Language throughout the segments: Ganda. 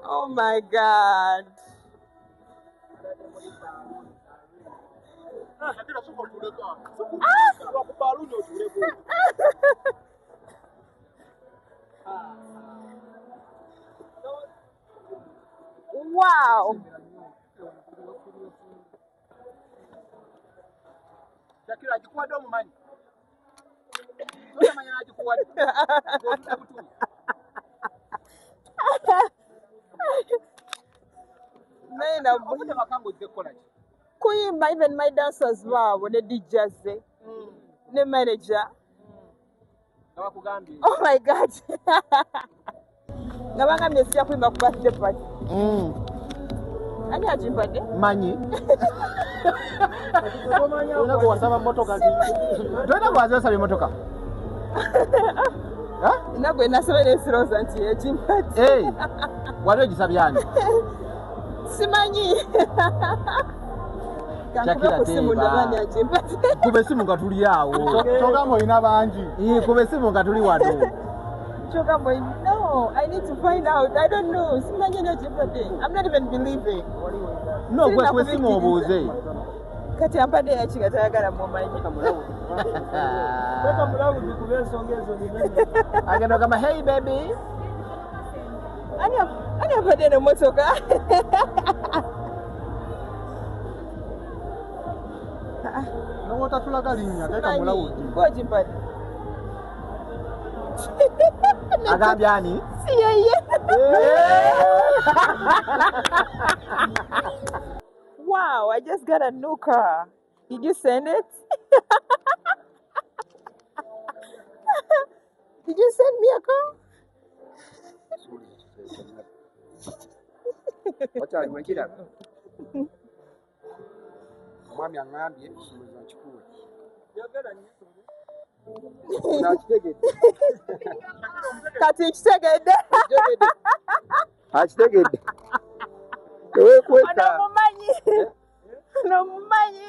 Oh my God. Wow. Shakira Agimugyeko Omumanyi. Amanya Agimugyeko. Kuyimba, even my dancers wow, the DJs, the manager. Oh my God. Ngabanga mesiya kuyimba ku birthday party. Ani ajimbadde? Manyi. Twina kuwasaba motoka. Twina kuwasaba motoka. Nagwe nasabira esiroza nti ejimbadde. Wali ogisabyani? Simanyi. Shakira kuba esimu nga tuli awo. Kyogamba olina bangi. Kuba esimu nga tuli wano. No, I need to find out. I don't know. I'm not even believing. No, gwe esimu obuuze. Kati ampadde yakiga tayagala mumanyi. Agenda kama hey baby. Ani ampadde n'emmotoka. N'owota tulaga linnya teeka mulawudi. Gwogimbadde. Agambye ani? Si yeye. Wow, I just got a new car. Did you send it? Did you send me a car? Wakyali wekira. Omwami aŋŋambye ekisuubizo nkikuwe. Kati nkitegedde. Akitegedde. Onomumanyi. Onomumanyi.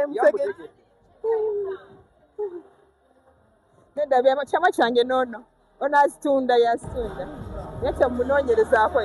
Mutegedde. Nedda kyama kyange n'ono. Ono azitunda yazitunda. Naye kyemunoonyerezaako.